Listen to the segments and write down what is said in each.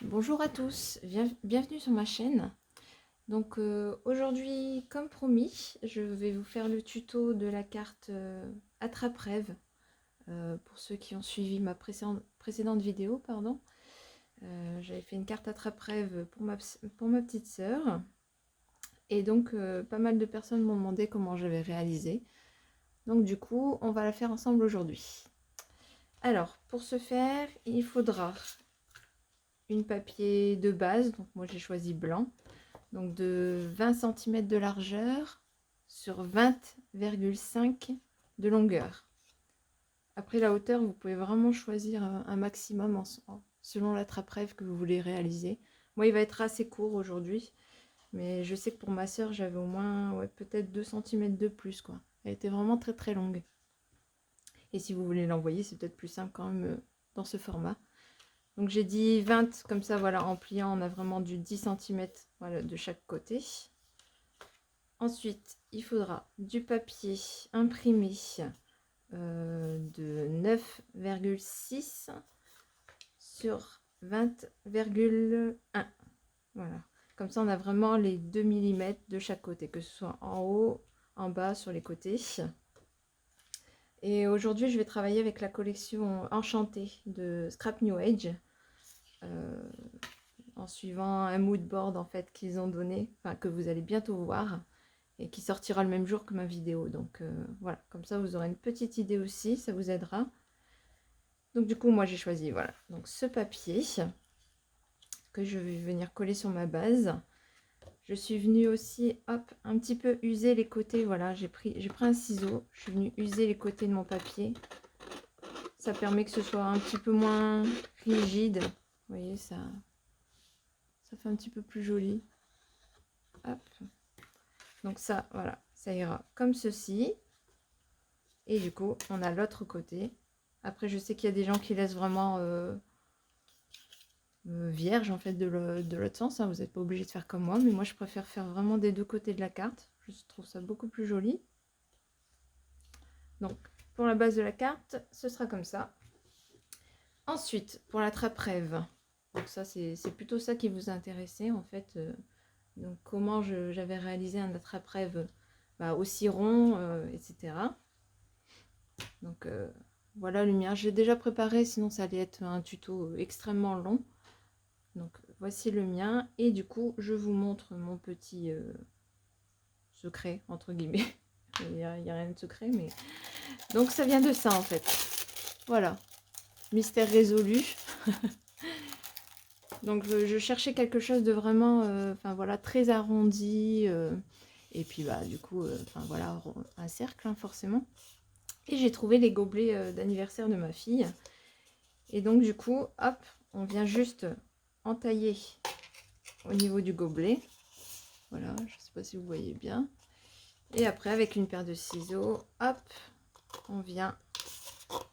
Bonjour à tous, bienvenue sur ma chaîne. Donc aujourd'hui, comme promis, je vais vous faire le tuto de la carte Attrape-Rêve. Pour ceux qui ont suivi ma précédente vidéo, pardon. J'avais fait une carte Attrape-Rêve pour ma petite sœur. Et donc pas mal de personnes m'ont demandé comment j'avais réalisé. Donc du coup, on va la faire ensemble aujourd'hui. Alors, pour ce faire, il faudra une papier de base, donc moi j'ai choisi blanc. Donc de 20 cm de largeur sur 20,5 de longueur. Après la hauteur, vous pouvez vraiment choisir un maximum selon l'attrape-rêve que vous voulez réaliser. Moi, il va être assez court aujourd'hui, mais je sais que pour ma soeur, j'avais au moins peut-être 2 cm de plus, quoi. Elle était vraiment très très longue. Et si vous voulez l'envoyer, c'est peut-être plus simple quand même dans ce format. Donc j'ai dit 20, comme ça, voilà, en pliant, on a vraiment du 10 cm voilà, de chaque côté. Ensuite, il faudra du papier imprimé de 9,6 sur 20,1. Voilà. Comme ça, on a vraiment les 2 mm de chaque côté, que ce soit en haut, en bas, sur les côtés. Et aujourd'hui, je vais travailler avec la collection Enchantée de Scrap New Age. En suivant un mood board en fait qu'ils ont donné, enfin que vous allez bientôt voir. Et qui sortira le même jour que ma vidéo. Donc voilà, comme ça vous aurez une petite idée aussi, ça vous aidera. Donc du coup, moi j'ai choisi voilà, donc ce papier que je vais venir coller sur ma base. Je suis venue aussi, hop, un petit peu user les côtés. Voilà, j'ai pris un ciseau, je suis venue user les côtés de mon papier. Ça permet que ce soit un petit peu moins rigide. Vous voyez, ça fait un petit peu plus joli. Hop. Donc ça, voilà, ça ira comme ceci. Et du coup, on a l'autre côté. Après, je sais qu'il y a des gens qui laissent vraiment vierge en fait de l'autre sens. Hein. Vous n'êtes pas obligé de faire comme moi, mais moi je préfère faire vraiment des deux côtés de la carte. Je trouve ça beaucoup plus joli. Donc, pour la base de la carte, ce sera comme ça. Ensuite, pour la trappe rêve. Donc ça, c'est plutôt ça qui vous intéressait en fait. Donc, comment j'avais réalisé un attrape rêve aussi rond, etc. Donc, voilà le mien. J'ai déjà préparé, sinon ça allait être un tuto extrêmement long. Donc voici le mien. Et du coup, je vous montre mon petit secret, entre guillemets. Il n'y a rien de secret, mais... Donc ça vient de ça, en fait. Voilà. Mystère résolu. Donc je cherchais quelque chose de vraiment, voilà, très arrondi. Et puis, du coup, voilà, un cercle, hein, forcément. Et j'ai trouvé les gobelets d'anniversaire de ma fille. Et donc, du coup, hop, on vient juste entailler au niveau du gobelet. Voilà, je ne sais pas si vous voyez bien. Et après, avec une paire de ciseaux, hop, on vient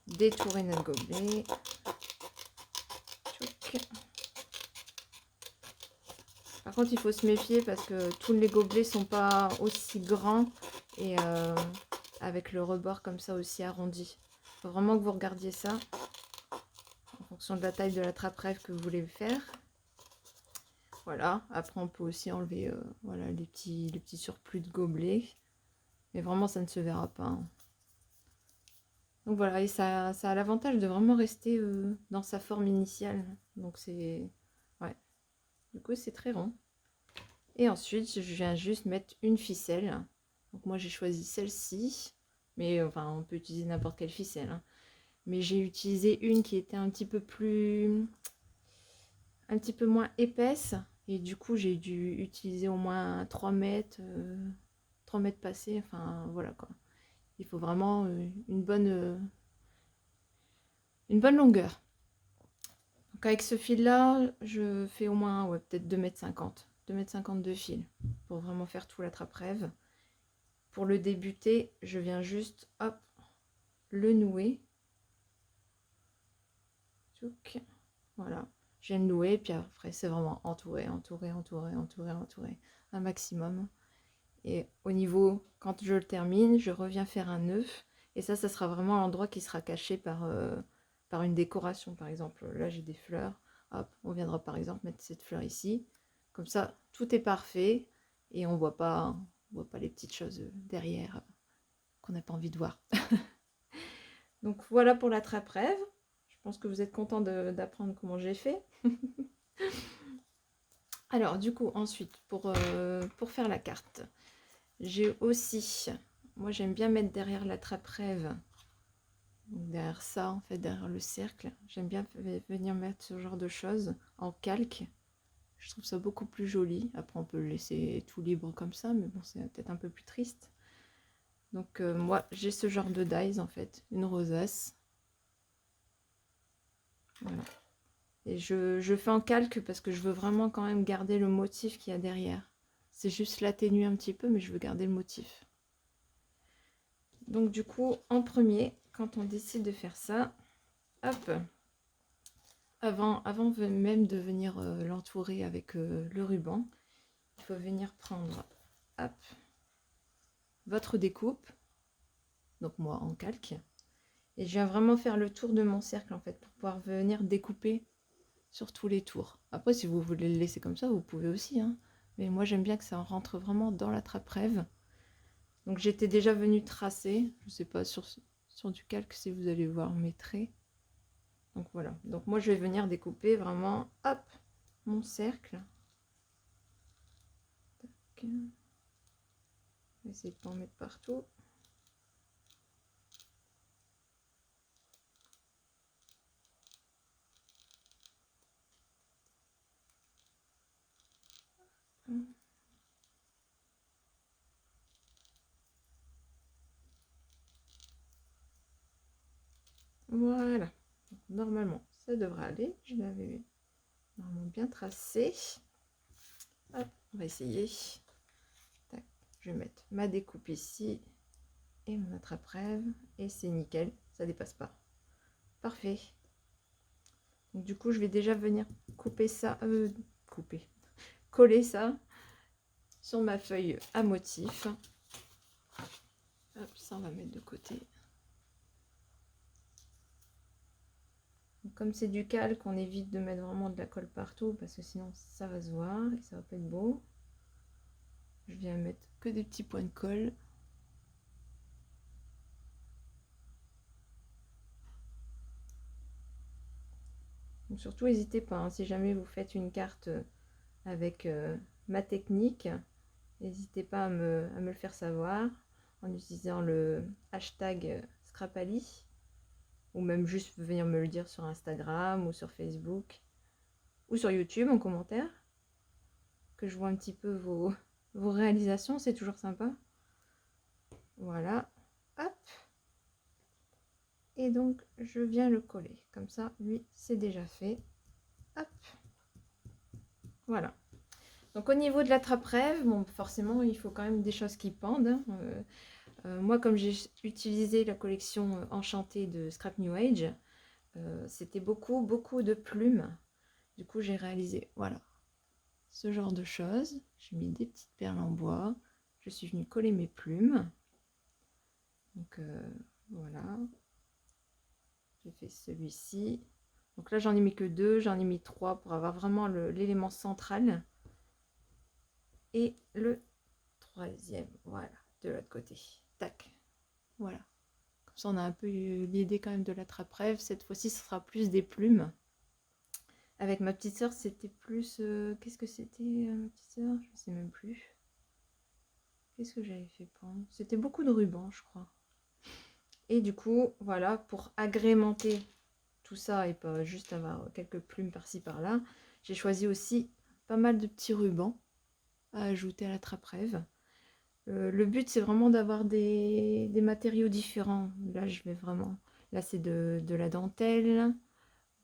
détourer notre gobelet. Tchouk. Par contre, il faut se méfier parce que tous les gobelets sont pas aussi grands et avec le rebord comme ça aussi arrondi. Il faut vraiment que vous regardiez ça en fonction de la taille de la trappe rêve que vous voulez faire. Voilà, après on peut aussi enlever voilà, les petits surplus de gobelets. Mais vraiment, ça ne se verra pas. Hein. Donc voilà, et ça a l'avantage de vraiment rester dans sa forme initiale. Donc c'est... Ouais, du coup c'est très rond. Et ensuite, je viens juste mettre une ficelle. Donc moi j'ai choisi celle-ci. Mais enfin, on peut utiliser n'importe quelle ficelle. Hein. Mais j'ai utilisé une qui était un petit peu plus... un petit peu moins épaisse. Et du coup, j'ai dû utiliser au moins 3 mètres... 3 mètres passés. Enfin, voilà quoi. Il faut vraiment une bonne longueur. Donc avec ce fil là, je fais au moins peut-être 2,50 m. 2,50 m de fil pour vraiment faire tout l'attrape-rêve. Pour le débuter, je viens juste hop le nouer. Voilà, je viens le nouer, puis après c'est vraiment entourer un maximum. Et au niveau, quand je le termine, je reviens faire un nœud. Et ça sera vraiment l'endroit qui sera caché par une décoration, par exemple. Là, j'ai des fleurs. Hop, on viendra par exemple mettre cette fleur ici. Comme ça, tout est parfait et on voit pas les petites choses derrière qu'on n'a pas envie de voir. Donc voilà pour la trappe-rêve. Je pense que vous êtes content d'apprendre comment j'ai fait. Alors du coup, ensuite, pour faire la carte, j'ai aussi, moi j'aime bien mettre derrière la trappe-rêve, derrière ça en fait, derrière le cercle, j'aime bien venir mettre ce genre de choses en calque. Je trouve ça beaucoup plus joli. Après on peut le laisser tout libre comme ça, mais bon c'est peut-être un peu plus triste. Donc moi j'ai ce genre de dies en fait, une rosace. Voilà. Et je fais en calque parce que je veux vraiment quand même garder le motif qu'il y a derrière. C'est juste l'atténuer un petit peu, mais je veux garder le motif. Donc du coup, en premier, quand on décide de faire ça, hop, avant même de venir l'entourer avec le ruban, il faut venir prendre, hop, votre découpe, donc moi en calque, et je viens vraiment faire le tour de mon cercle en fait, pour pouvoir venir découper sur tous les tours. Après, si vous voulez le laisser comme ça, vous pouvez aussi, hein. Mais moi, j'aime bien que ça rentre vraiment dans la trappe-rêve. Donc, j'étais déjà venue tracer. Je ne sais pas sur du calque si vous allez voir mes traits. Donc, voilà. Donc, moi, je vais venir découper vraiment, hop, mon cercle. Tac. Je vais essayer de ne pas en mettre partout. Voilà. Donc, normalement, ça devrait aller. Je l'avais normalement bien tracé. Hop, on va essayer. Tac. Je vais mettre ma découpe ici et mon attrape-rêve et c'est nickel, ça dépasse pas. Parfait. Donc, du coup, je vais déjà venir couper ça, coller ça sur ma feuille à motif. Hop, ça on va mettre de côté. Donc, comme c'est du calque, on évite de mettre vraiment de la colle partout parce que sinon ça va se voir et ça va pas être beau. Je viens mettre que des petits points de colle. Donc, surtout n'hésitez pas, hein, si jamais vous faites une carte avec ma technique, n'hésitez pas à me le faire savoir en utilisant le hashtag Scrapali ou même juste venir me le dire sur Instagram ou sur Facebook ou sur YouTube en commentaire, que je vois un petit peu vos réalisations, c'est toujours sympa. Voilà, hop, et donc je viens le coller comme ça, lui c'est déjà fait, hop, voilà. Donc au niveau de la trappe-rêve, bon, forcément il faut quand même des choses qui pendent, hein. Moi comme j'ai utilisé la collection enchantée de Scrap New Age, c'était beaucoup de plumes. Du coup j'ai réalisé, voilà, ce genre de choses. J'ai mis des petites perles en bois. Je suis venue coller mes plumes. Donc voilà. J'ai fait celui-ci. Donc là j'en ai mis que 2, j'en ai mis 3 pour avoir vraiment l'élément central. Et le troisième, voilà, de l'autre côté. Tac. Voilà. Comme ça on a un peu l'idée quand même de la trappe-rêve. Cette fois-ci ce sera plus des plumes. Avec ma petite sœur, c'était plus... qu'est-ce que c'était, ma petite sœur? Je ne sais même plus. Qu'est-ce que j'avais fait pendre? C'était beaucoup de rubans, je crois. Et du coup, voilà, pour agrémenter tout ça et pas juste avoir quelques plumes par-ci par-là, j'ai choisi aussi pas mal de petits rubans à ajouter à la trappe-rêve. Le but, c'est vraiment d'avoir des matériaux différents. Là, je vais vraiment... Là, c'est de la dentelle,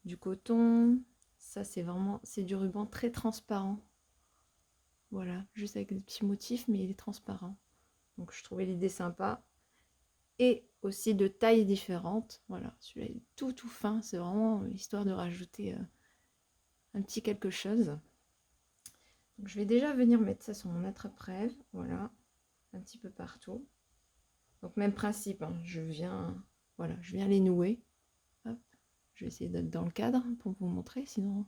du coton. Ça, c'est vraiment... C'est du ruban très transparent. Voilà, juste avec des petits motifs, mais il est transparent. Donc, je trouvais l'idée sympa. Et aussi de tailles différentes. Voilà, celui-là est tout fin. C'est vraiment histoire de rajouter un petit quelque chose. Donc, je vais déjà venir mettre ça sur mon attrape-rêve. Voilà, un petit peu partout. Donc, même principe, hein, je viens les nouer. Hop. Je vais essayer d'être dans le cadre pour vous montrer, sinon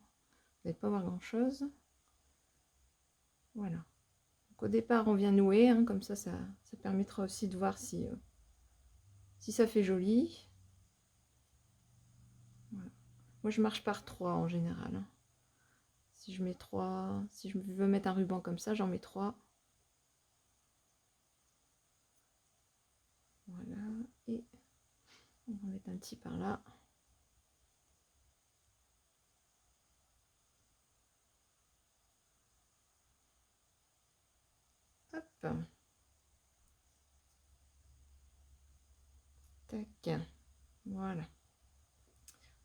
n'allez pas voir grand chose. Voilà. Donc, au départ, on vient nouer, hein, comme ça permettra aussi de voir si ça fait joli. Voilà. Moi, je marche par 3 en général. Hein. Si je mets 3, si je veux mettre un ruban comme ça, j'en mets 3. Voilà. Et on va mettre un petit par là. Hop. Tac. Voilà.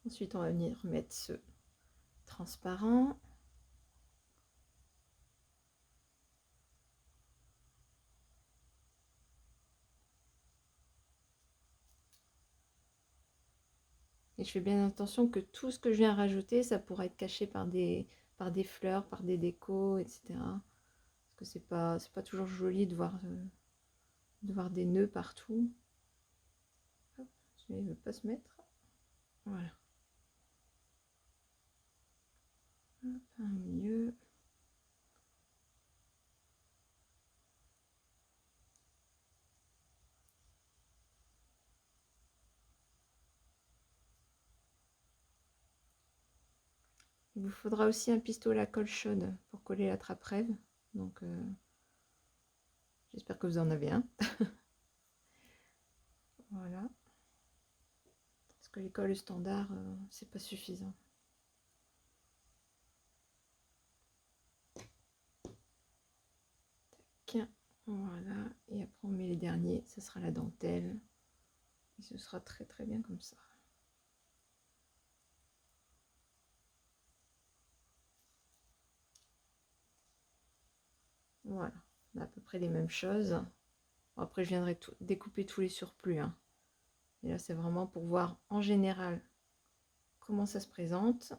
Ensuite, on va venir mettre ce transparent. Et je fais bien attention que tout ce que je viens rajouter, ça pourra être caché par des fleurs, par des décos, etc. Parce que c'est pas toujours joli de voir des nœuds partout. Hop, celui-là, il ne veut pas se mettre. Voilà. Hop, un milieu. Il vous faudra aussi un pistolet à colle chaude pour coller la trappe rêve. Donc, j'espère que vous en avez un. Voilà. Parce que les colles standards, c'est pas suffisant. Tac. Voilà. Et après, on met les derniers. Ce sera la dentelle. Et ce sera très très bien comme ça. Voilà, on a à peu près les mêmes choses. Bon, après, je viendrai découper tous les surplus. Hein. Et là, c'est vraiment pour voir en général comment ça se présente.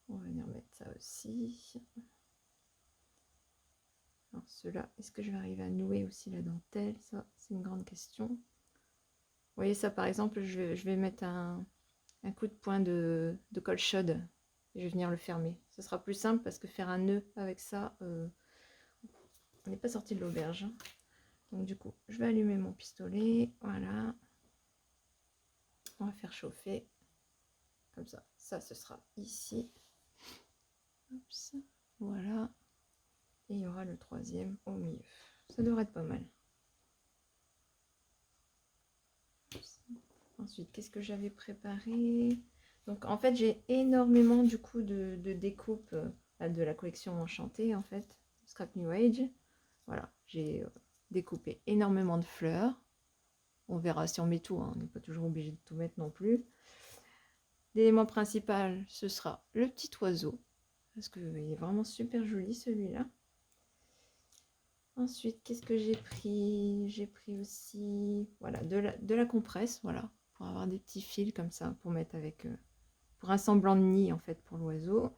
On va venir mettre ça aussi. Alors, ceux-là, est-ce que je vais arriver à nouer aussi la dentelle? Ça, c'est une grande question. Vous voyez, ça, par exemple, je vais mettre un coup de poing de colle chaude. Et je vais venir le fermer. Ce sera plus simple parce que faire un nœud avec ça, on n'est pas sorti de l'auberge. Hein. Donc du coup, je vais allumer mon pistolet. Voilà. On va faire chauffer. Comme ça. Ça, ce sera ici. Oups. Voilà. Et il y aura le troisième au milieu. Ça devrait être pas mal. Oups. Ensuite, qu'est-ce que j'avais préparé? Donc en fait, j'ai énormément du coup de découpes de la collection Enchantée en fait. Scrap New Age. Voilà. J'ai découpé énormément de fleurs. On verra si on met tout, hein. On n'est pas toujours obligé de tout mettre non plus. L'élément principal, ce sera le petit oiseau. Parce qu'il est vraiment super joli celui-là. Ensuite, qu'est-ce que j'ai pris? J'ai pris aussi voilà, de la compresse, voilà, pour avoir des petits fils comme ça, pour mettre avec, pour un semblant de nid en fait pour l'oiseau.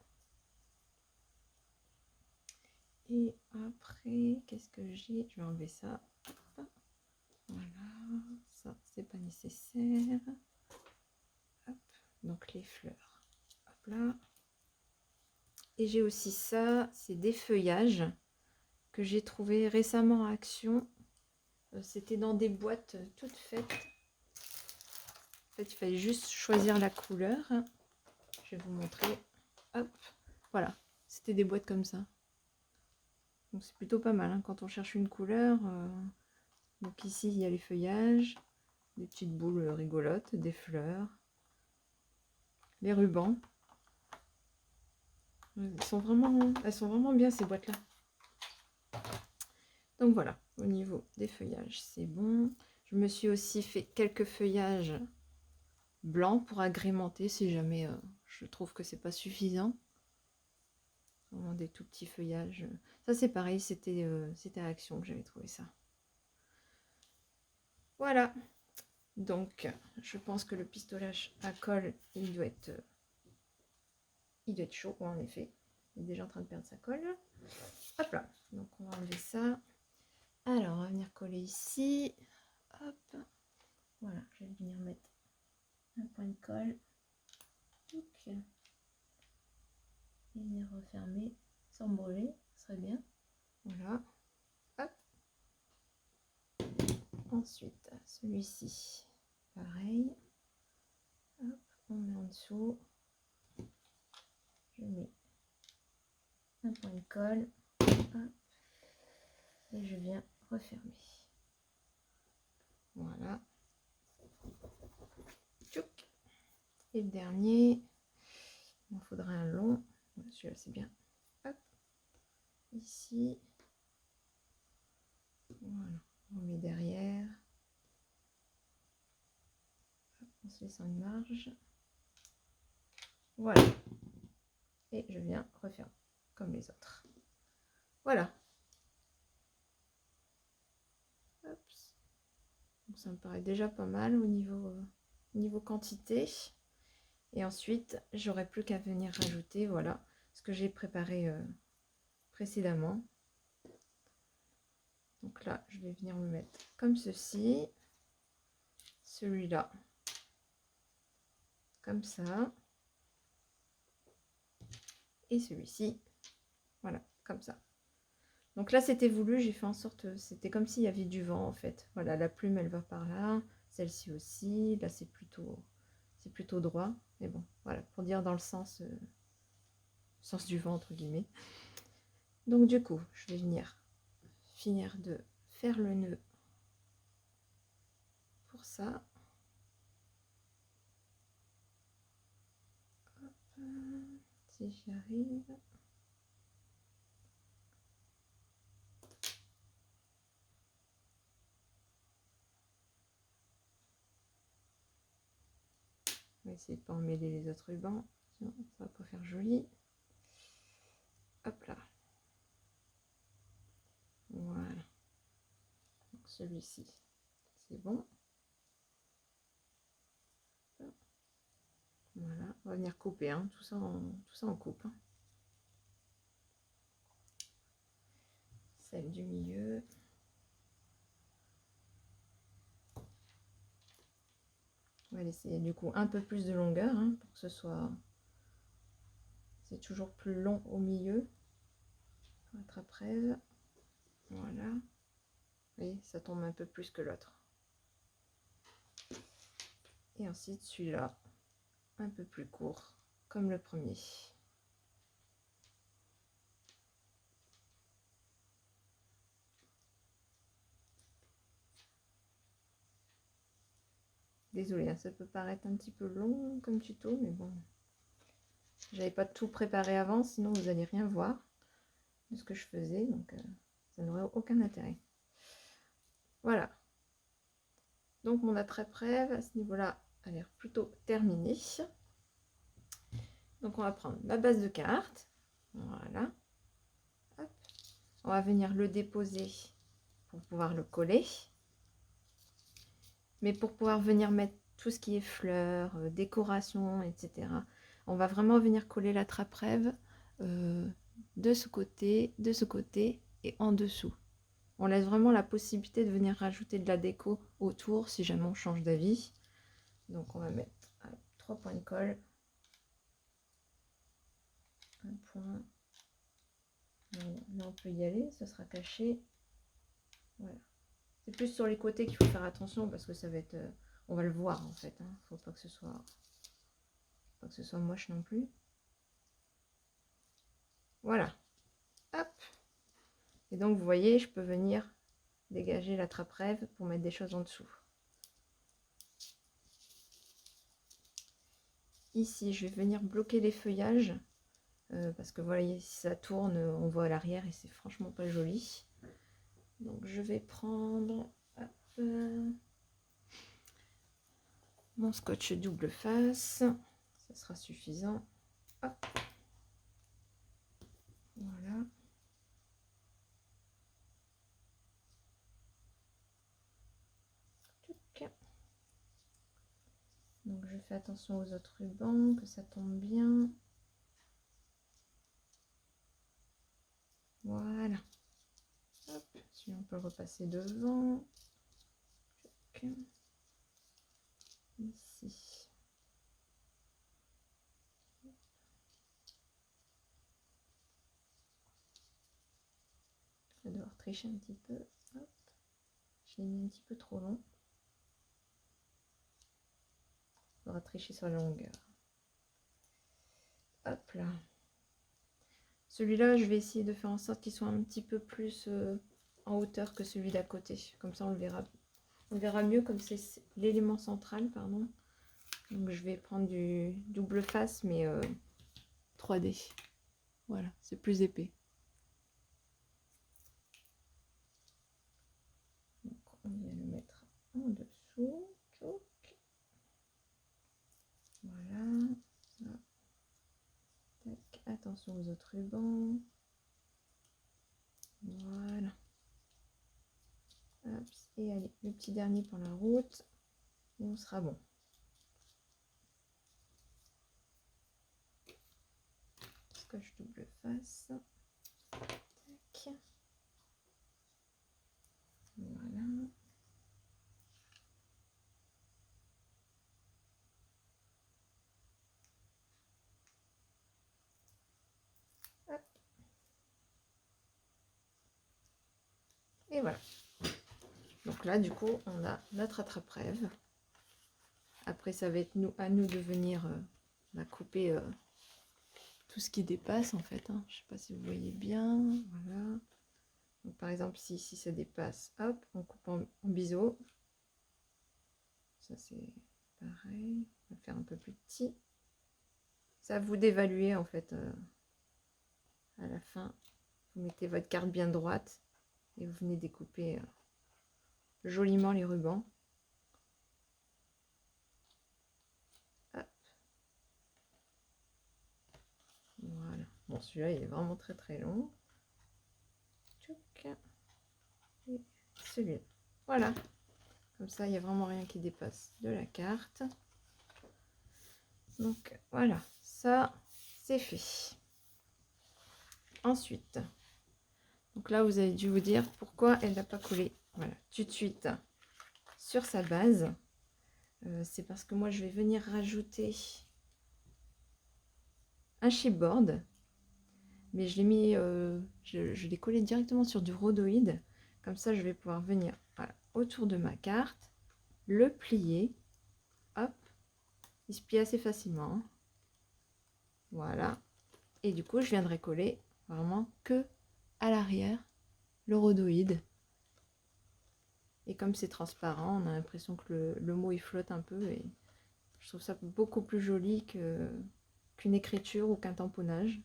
Et après, qu'est-ce que j'ai? Je vais enlever ça. Hop. Voilà, ça c'est pas nécessaire. Hop. Donc les fleurs. Hop là. Et j'ai aussi ça, c'est des feuillages que j'ai trouvé récemment à Action. C'était dans des boîtes toutes faites. En fait, il fallait juste choisir la couleur. Je vais vous montrer. Hop, voilà. C'était des boîtes comme ça. Donc c'est plutôt pas mal hein, quand on cherche une couleur. Donc ici, il y a les feuillages, des petites boules rigolotes, des fleurs, les rubans. Elles sont vraiment bien ces boîtes-là. Donc voilà, au niveau des feuillages, c'est bon. Je me suis aussi fait quelques feuillages blancs pour agrémenter si jamais je trouve que c'est pas suffisant. Vraiment des tout petits feuillages. Ça c'est pareil, c'était à Action que j'avais trouvé ça. Voilà. Donc je pense que le pistolage à colle, il doit être chaud, en effet. Il est déjà en train de perdre sa colle. Hop là. Donc on va enlever ça. Alors on va venir coller ici. Hop. Voilà, je vais venir mettre un point de colle. et venir refermer sans brûler, ce serait bien. Voilà. Hop. Ensuite, celui-ci, pareil. Hop, on met en dessous. Je mets un point de colle. Hop, et je viens refermer. Voilà. Tchouk. Et le dernier, il m'en faudra un long. Celui-là, c'est bien. Hop. Ici. Voilà. On met derrière. Hop, en se laissant une marge. Voilà. Et je viens refermer comme les autres. Voilà. Hop. Donc ça me paraît déjà pas mal au niveau quantité. Et ensuite, j'aurai plus qu'à venir rajouter, voilà, ce que j'ai préparé précédemment. Donc là, je vais venir me mettre comme ceci. Celui-là, comme ça. Et celui-ci, voilà, comme ça. Donc là, c'était voulu, j'ai fait en sorte, c'était comme s'il y avait du vent en fait. Voilà, la plume, elle va par là, celle-ci aussi. Là, c'est plutôt droit. Mais bon, voilà, pour dire dans le sens du vent, entre guillemets. Donc du coup, je vais venir finir de faire le nœud pour ça. Hop, si j'y arrive. On va essayer de ne pas emmêler les autres rubans, sinon ça va pas faire joli. Hop là. Voilà. Celui-ci, c'est bon. Voilà, on va venir couper, hein. Tout ça en coupe. Hein. Celle du milieu. On va laisser du coup un peu plus de longueur hein, pour que ce soit... C'est toujours plus long au milieu. Pour être après. Voilà. Vous voyez, ça tombe un peu plus que l'autre. Et ensuite celui-là, un peu plus court, comme le premier. Désolée, hein, ça peut paraître un petit peu long comme tuto, mais bon. J'avais pas tout préparé avant, sinon vous n'allez rien voir de ce que je faisais, donc ça n'aurait aucun intérêt. Voilà. Donc mon attrape-rêve à ce niveau-là a l'air plutôt terminé. Donc on va prendre ma base de carte. Voilà. Hop. On va venir le déposer pour pouvoir le coller. Mais pour pouvoir venir mettre tout ce qui est fleurs, décoration, etc. On va vraiment venir coller la trappe-rêve de ce côté et en dessous. On laisse vraiment la possibilité de venir rajouter de la déco autour si jamais on change d'avis. Donc on va mettre 3 points de colle. Un point. Là on peut y aller, ça sera caché. Voilà. C'est plus sur les côtés qu'il faut faire attention parce que ça va être... on va le voir en fait. Hein. Faut pas que ce soit moche non plus. Voilà. Hop. Et donc vous voyez, je peux venir dégager la trappe-rêve pour mettre des choses en dessous. Ici, je vais venir bloquer les feuillages. Parce que voilà, si ça tourne, on voit à l'arrière et c'est franchement pas joli. Donc je vais prendre hop, mon scotch double face. Ça sera suffisant. Hop. Voilà. Donc je fais attention aux autres rubans, que ça tombe bien. Voilà. Hop. Si on peut le repasser devant. Ici. avoir triché un petit peu. Hop. Je l'ai mis un petit peu trop long. Il faudra tricher sur la longueur. Hop là. Celui-là, je vais essayer de faire en sorte qu'il soit un petit peu plus en hauteur que celui d'à côté. Comme ça, on le verra. On verra mieux comme c'est l'élément central, pardon. Donc, je vais prendre du double face, mais 3D. Voilà, c'est plus épais. Donc, on vient le mettre en dessous. Tchouk. Voilà. Tac. Attention aux autres rubans. Voilà. Hop. Et allez, le petit dernier pour la route. Et on sera bon. Scotch double face. Tac. Voilà. Hop. Et voilà. Donc là, du coup, on a notre attrape-rêve. Après, ça va être à nous de venir couper tout ce qui dépasse, en fait. Hein. Je ne sais pas si vous voyez bien. Voilà. Donc, par exemple, si ça dépasse, hop, on coupe en biseau. Ça, c'est pareil. On va le faire un peu plus petit. Ça vous d'évaluer, en fait, à la fin. Vous mettez votre carte bien droite et vous venez découper joliment les rubans. Hop. Voilà. Bon, celui-là, il est vraiment très très long. Tchouk. Et celui-là. Voilà. Comme ça, il n'y a vraiment rien qui dépasse de la carte. Donc, voilà. Ça, c'est fait. Ensuite, donc là, vous avez dû vous dire pourquoi elle n'a pas collé. Voilà, tout de suite sur sa base. C'est parce que moi, je vais venir rajouter un chipboard. Mais je l'ai mis, je l'ai collé directement sur du rhodoïde. Comme ça, je vais pouvoir venir autour de ma carte, le plier. Hop, il se plie assez facilement. Hein. Voilà. Et du coup, je viendrai coller vraiment que à l'arrière le rhodoïde. Et comme c'est transparent, on a l'impression que le mot il flotte un peu. Et je trouve ça beaucoup plus joli qu'une écriture ou qu'un tamponnage.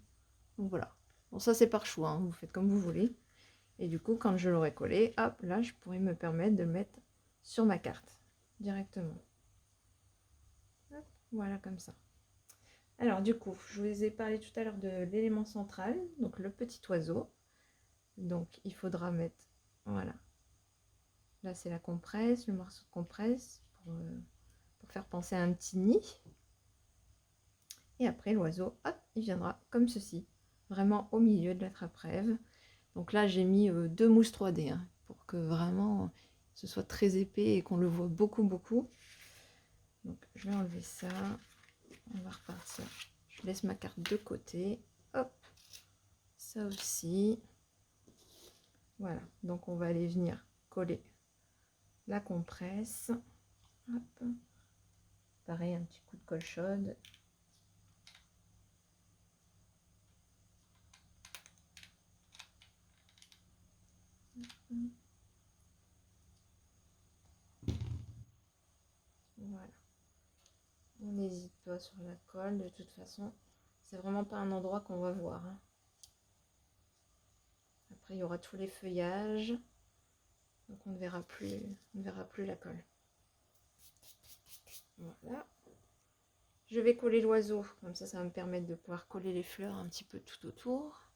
Donc voilà. Bon, ça c'est par choix, hein. Vous faites comme vous voulez. Et du coup, quand je l'aurai collé, hop, là, je pourrais me permettre de le mettre sur ma carte directement. Hop, voilà, comme ça. Alors, du coup, je vous ai parlé tout à l'heure de l'élément central, donc le petit oiseau. Donc, il faudra mettre, voilà. Là, c'est la compresse, le morceau de compresse pour faire penser à un petit nid. Et après, l'oiseau, hop, il viendra comme ceci, vraiment au milieu de la trappe-rêve. Donc là, j'ai mis 2 mousses 3D hein, pour que vraiment ce soit très épais et qu'on le voit beaucoup, beaucoup. Donc, je vais enlever ça. On va repartir. Je laisse ma carte de côté. Hop, ça aussi. Voilà, donc on va aller venir coller la compresse. Hop. Pareil, un petit coup de colle chaude. Voilà. On n'hésite pas sur la colle, de toute façon, c'est vraiment pas un endroit qu'on va voir. Hein. Après, il y aura tous les feuillages, donc on ne verra plus la colle. Voilà. Je vais coller l'oiseau, comme ça va me permettre de pouvoir coller les fleurs un petit peu tout autour.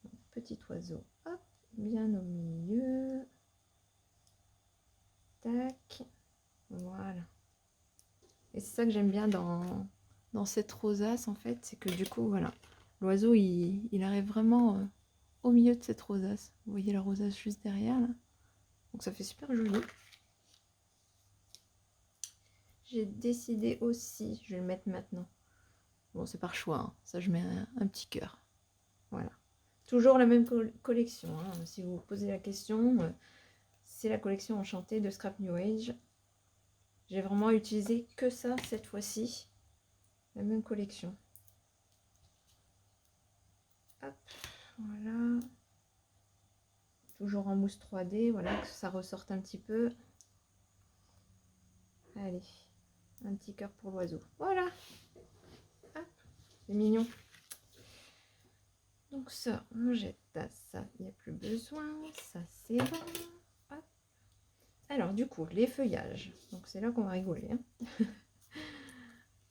Donc, petit oiseau, hop, bien au milieu. Tac, voilà. Et c'est ça que j'aime bien dans cette rosace, en fait, c'est que du coup, voilà, l'oiseau, il arrive vraiment au milieu de cette rosace. Vous voyez la rosace juste derrière, là. Donc ça fait super joli. J'ai décidé aussi, je vais le mettre maintenant. Bon, c'est par choix, hein. Ça, je mets un petit cœur. Voilà. Toujours la même collection, hein. Si vous vous posez la question, c'est la collection enchantée de Scrap New Age. J'ai vraiment utilisé que ça cette fois-ci. La même collection. Hop, voilà. Toujours en mousse 3D, voilà, que ça ressorte un petit peu. Allez, un petit cœur pour l'oiseau. Voilà. C'est mignon. Donc ça, on jette ça, il n'y a plus besoin. Ça, c'est bon. Hop. Alors, du coup, les feuillages. Donc, c'est là qu'on va rigoler. Hein.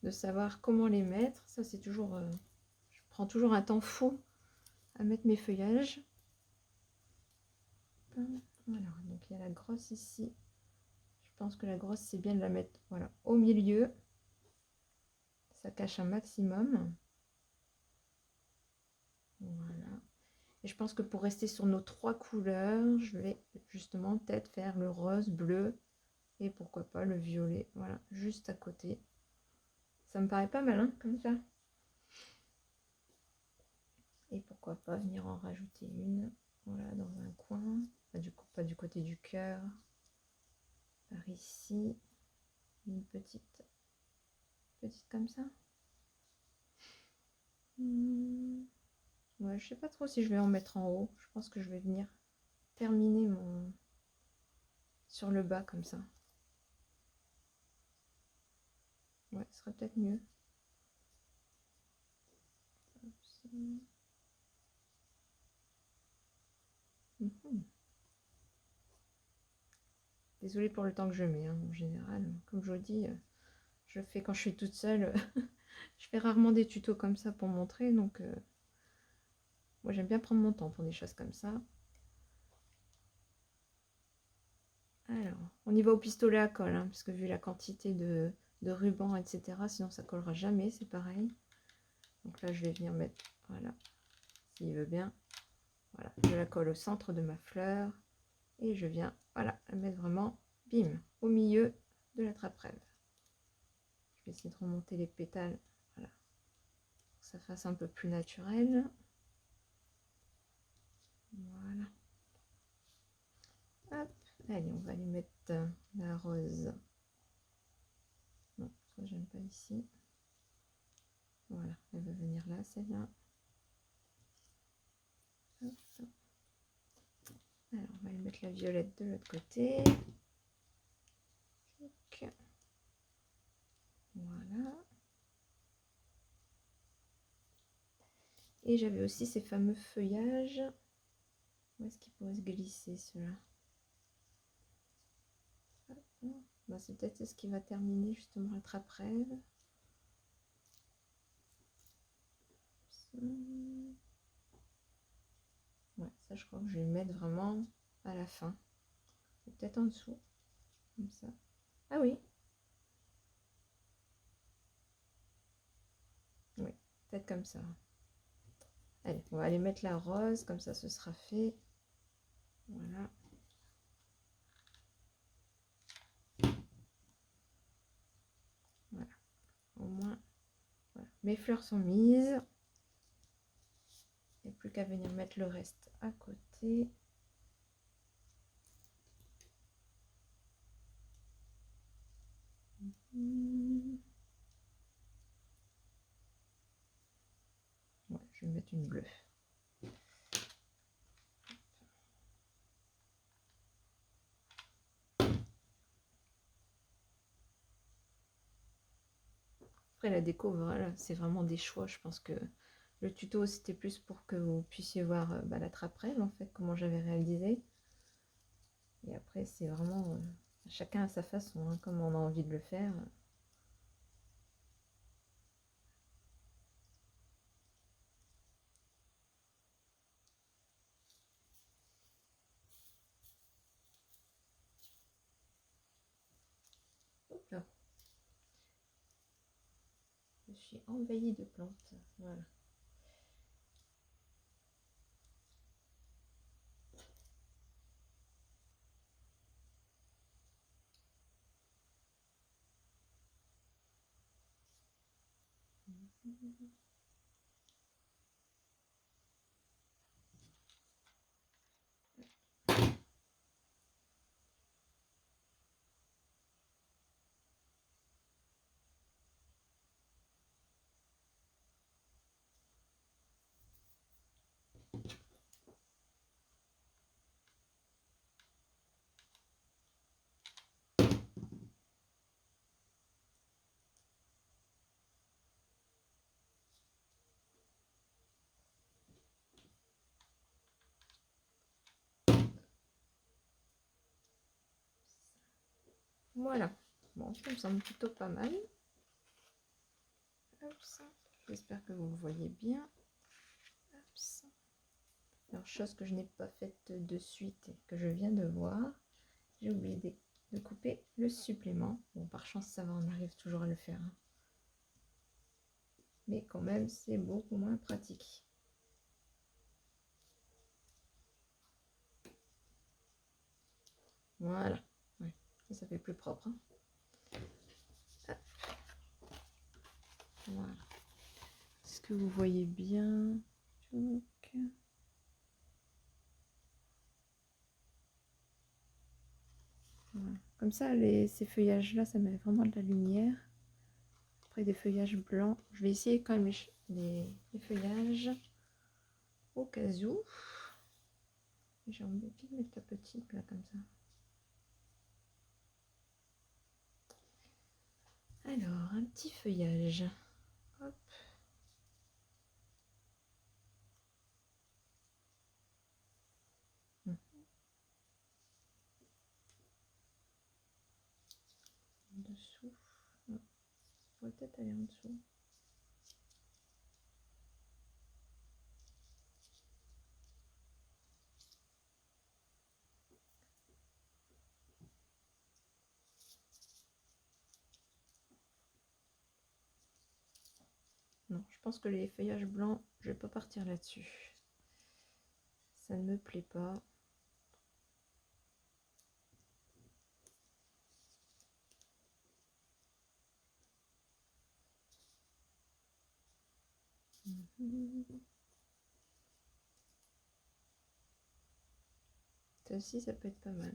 De savoir comment les mettre. Ça, c'est toujours... je prends toujours un temps fou à mettre mes feuillages. Alors, donc, il y a la grosse ici. Je pense que la grosse, c'est bien de la mettre voilà, au milieu. Ça cache un maximum. Voilà. Et je pense que pour rester sur nos 3 couleurs, je vais justement peut-être faire le rose, bleu et pourquoi pas le violet. Voilà, juste à côté. Ça me paraît pas mal, hein, comme ça. Et pourquoi pas venir en rajouter une, voilà, dans un coin. Pas du côté du cœur. Par ici. Une petite comme ça. Ouais, je sais pas trop si je vais en mettre en haut. Je pense que je vais venir terminer mon sur le bas comme ça. Ouais, ce serait peut-être mieux. Désolée pour le temps que je mets, hein, en général. Comme je vous dis, je fais quand je suis toute seule. Je fais rarement des tutos comme ça pour montrer. Donc, moi, j'aime bien prendre mon temps pour des choses comme ça. Alors, on y va au pistolet à colle, hein, parce que vu la quantité de ruban, etc., sinon ça collera jamais, c'est pareil. Donc là, je vais venir mettre, voilà, s'il veut bien. Voilà, je la colle au centre de ma fleur. Et je viens, voilà, la mettre vraiment, bim, au milieu de la trappe-rêve. Je vais essayer de remonter les pétales, voilà, pour que ça fasse un peu plus naturel. Voilà. Hop, allez, on va lui mettre la rose. Non, ça j'aime pas ici. Voilà, elle va venir là, celle-là. Alors, on va lui mettre la violette de l'autre côté. Voilà. Et j'avais aussi ces fameux feuillages. Où est-ce qu'il pourrait se glisser, ceux-là? Bah, c'est peut-être ce qui va terminer justement la trappe-rêve. Ouais, ça je crois que je vais le mettre vraiment à la fin. Peut-être en dessous, comme ça. Ah oui. Oui, peut-être comme ça. Allez, on va aller mettre la rose, comme ça ce sera fait. Voilà. Voilà. Au moins, voilà. Mes fleurs sont mises. Il n'y a plus qu'à venir mettre le reste à côté. Ouais, je vais mettre une bleue. Après la déco, voilà, c'est vraiment des choix. Je pense que le tuto c'était plus pour que vous puissiez voir la trappe-rêve en fait, comment j'avais réalisé. Et après c'est vraiment chacun à sa façon, hein, comme on a envie de le faire. Hop là. Je suis envahie de plantes. Voilà. Voilà. Bon, ça me semble plutôt pas mal. J'espère que vous le voyez bien. Alors, chose que je n'ai pas faite de suite et que je viens de voir, j'ai oublié de couper le supplément. Bon, par chance, ça va, on arrive toujours à le faire. Hein. Mais quand même, c'est beaucoup moins pratique. Voilà. Ouais. Ça fait plus propre. Hein. Voilà. Est-ce que vous voyez bien? Voilà. Comme ça, ces feuillages-là, ça met vraiment de la lumière. Après, des feuillages blancs. Je vais essayer quand même les feuillages au cas où. J'ai envie de mettre la petite là, comme ça. Alors, un petit feuillage. Hop. En dessous. Non. On va peut-être aller en dessous. Non, je pense que les feuillages blancs, je vais pas partir là-dessus. Ça ne me plaît pas. Ça aussi, ça peut être pas mal.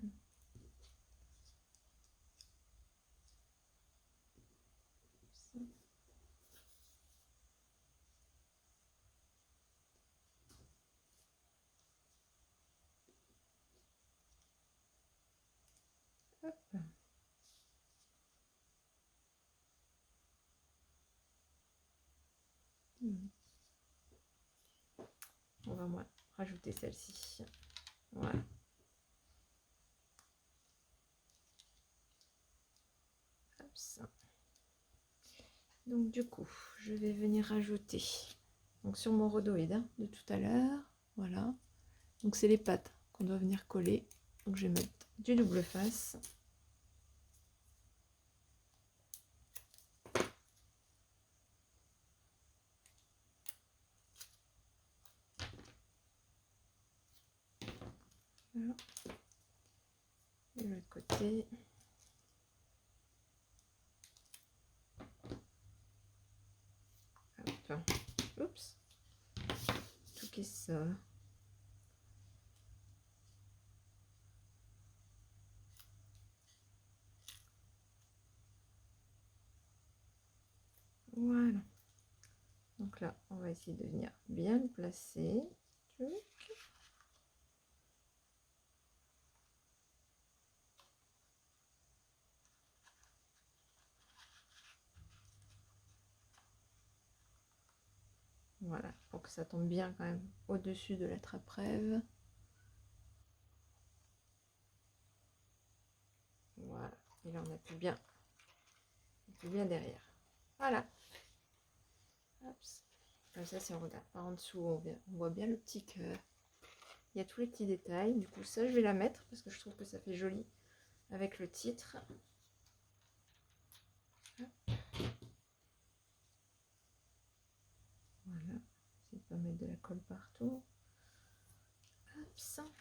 Hop. On va moi rajouter celle-ci. Voilà. Hop ça. Donc du coup, je vais venir rajouter donc sur mon rhodoïde hein, de tout à l'heure. Voilà. Donc c'est les pattes qu'on doit venir coller. Donc je vais mettre du double face. Voilà. De l'autre côté. Hop. Oups. Tout qui sort. Voilà. Donc là, on va essayer de venir bien le placer. Voilà, pour que ça tombe bien quand même au-dessus de la trappe-rêve. Voilà, et là on appuie bien derrière. Voilà. Hop. Comme ça, si on regarde par en dessous, on voit bien le petit cœur. Il y a tous les petits détails. Du coup, ça, je vais la mettre parce que je trouve que ça fait joli avec le titre. Hop. Voilà. Essaye de pas mettre de la colle partout. Hop, ça.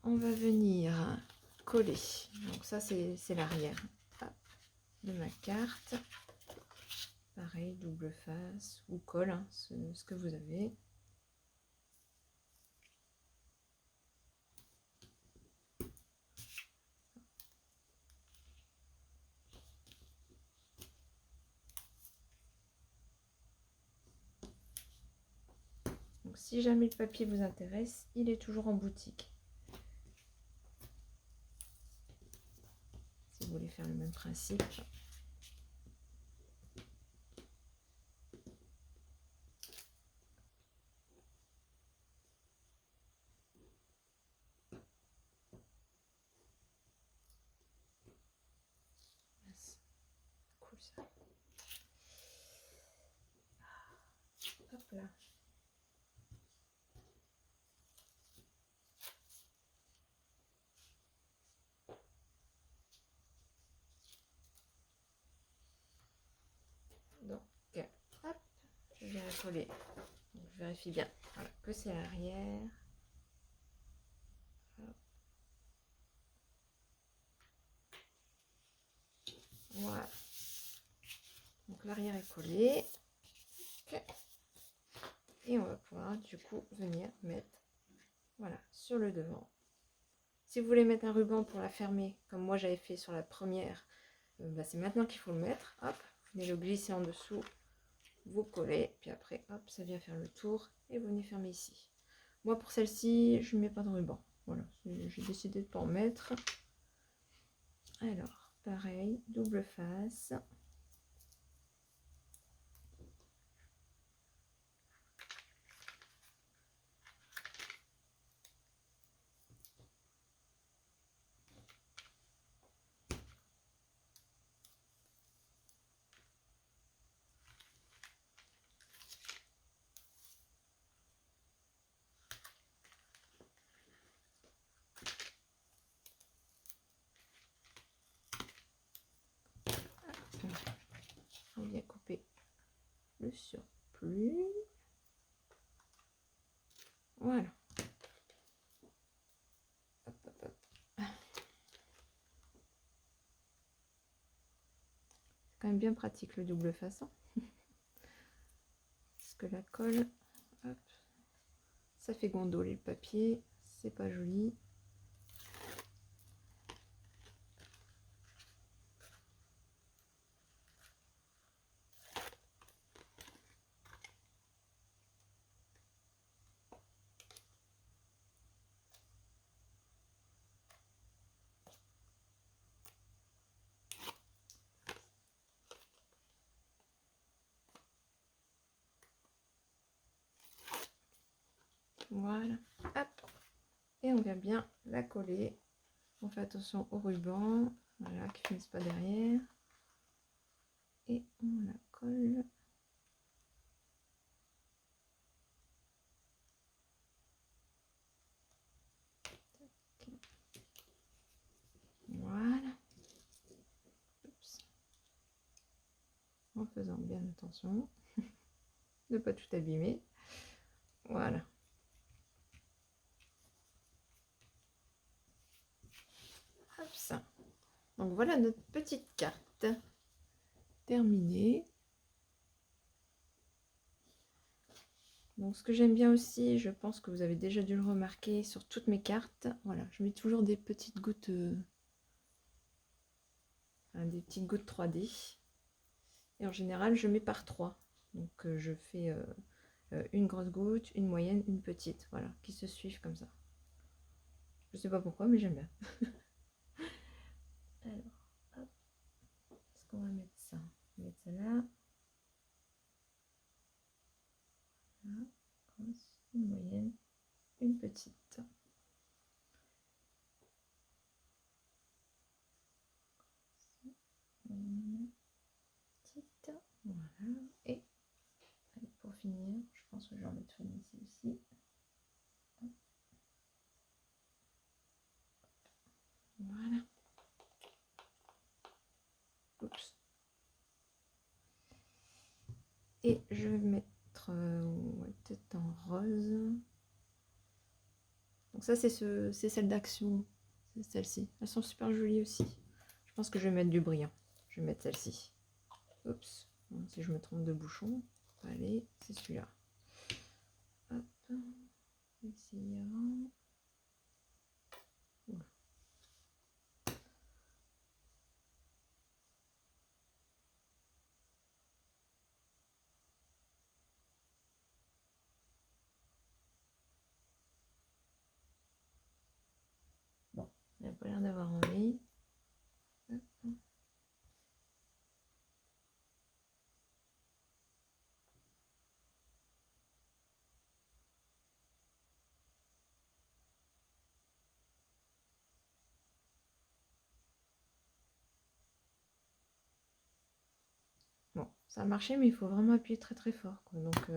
On va venir coller. Donc ça, c'est l'arrière de ma carte. Pareil, double face ou colle, hein, ce que vous avez. Donc si jamais le papier vous intéresse, il est toujours en boutique. Si vous voulez faire le même principe. ça. Hop là. Donc, hop, je viens coller. Donc, je vérifie bien, voilà, que c'est à l'arrière. Voilà. Donc l'arrière est collé. Okay. Et on va pouvoir du coup venir mettre, voilà, sur le devant. Si vous voulez mettre un ruban pour la fermer, comme moi j'avais fait sur la première, bah, c'est maintenant qu'il faut le mettre. Hop, vous venez le glisser en dessous, vous collez, puis après, hop, ça vient faire le tour et vous venez fermer ici. Moi pour celle-ci, je ne mets pas de ruban. Voilà, j'ai décidé de ne pas en mettre. Alors, pareil, double face. On vient couper le surplus. Voilà. Hop, hop, hop. C'est quand même bien pratique le double face. Parce que la colle, hop, ça fait gondoler le papier, c'est pas joli. Voilà, hop, et on vient bien la coller. On fait attention au ruban, voilà, qui ne finisse pas derrière. Et on la colle. Voilà. Oups. En faisant bien attention de ne pas tout abîmer. Voilà. Hop ça. Donc voilà notre petite carte terminée. Donc ce que j'aime bien aussi, je pense que vous avez déjà dû le remarquer sur toutes mes cartes, voilà, je mets toujours des petites gouttes, des petites gouttes 3D. Et en général, je mets par 3. Donc je fais une grosse goutte, une moyenne, une petite, voilà, qui se suivent comme ça. Je sais pas pourquoi, mais j'aime bien. Alors, hop, est-ce qu'on va mettre ça? On va mettre ça là. Voilà, grosse, une moyenne, une petite. Petite, voilà. Et allez, pour finir, je pense que je vais en mettre une ici aussi. Voilà. Oups. Et je vais mettre ouais, peut-être en rose. Donc ça c'est celle d'Action, c'est celle-ci. Elles sont super jolies aussi. Je pense que je vais mettre du brillant. Je vais mettre celle-ci. Oups. Si je me trompe de bouchon. Allez, c'est celui-là. Hop. Ici avant. Voilà. Bon, il n'y a pas l'air d'avoir envie. Hop. ça a marché, mais il faut vraiment appuyer très très fort, quoi. Donc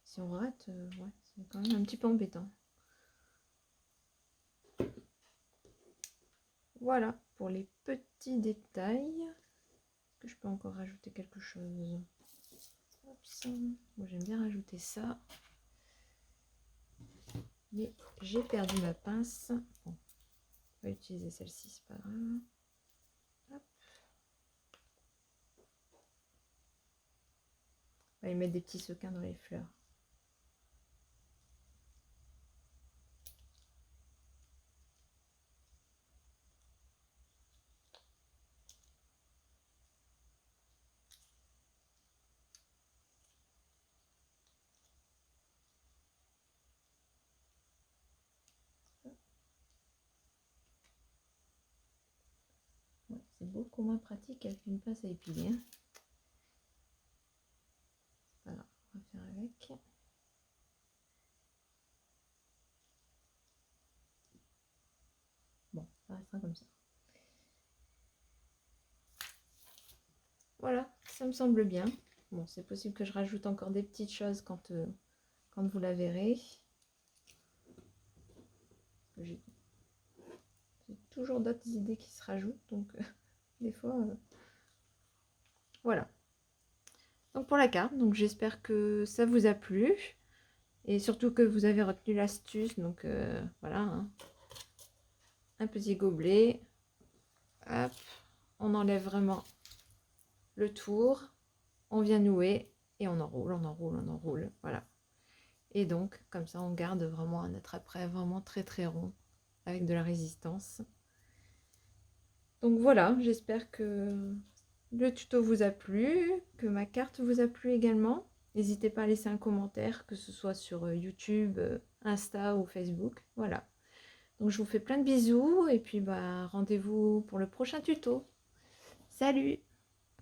si on rate, ouais, c'est quand même un petit peu embêtant. Voilà pour les petits détails. Est-ce que je peux encore rajouter quelque chose? Moi j'aime bien rajouter ça. Mais j'ai perdu ma pince. Bon, on va utiliser celle-ci, c'est pas grave. Hop. On va y mettre des petits sequins dans les fleurs. Ouais, c'est beaucoup moins pratique avec une pince à épiler. Hein. Voilà, on va faire avec. Bon, ça restera comme ça. Voilà, ça me semble bien. Bon, c'est possible que je rajoute encore des petites choses quand vous la verrez. J'ai toujours d'autres idées qui se rajoutent, donc des fois... Voilà. Donc pour la carte, donc j'espère que ça vous a plu. Et surtout que vous avez retenu l'astuce. Donc voilà. Hein. Un petit gobelet. Hop. On enlève vraiment le tour. On vient nouer. Et on enroule, on enroule, on enroule. Voilà. Et donc, comme ça, on garde vraiment un attrape-près vraiment très très rond. Avec de la résistance. Donc voilà, j'espère que le tuto vous a plu. Que ma carte vous a plu également. N'hésitez pas à laisser un commentaire, que ce soit sur YouTube, Insta ou Facebook. Voilà. Donc je vous fais plein de bisous et puis bah rendez-vous pour le prochain tuto. Salut!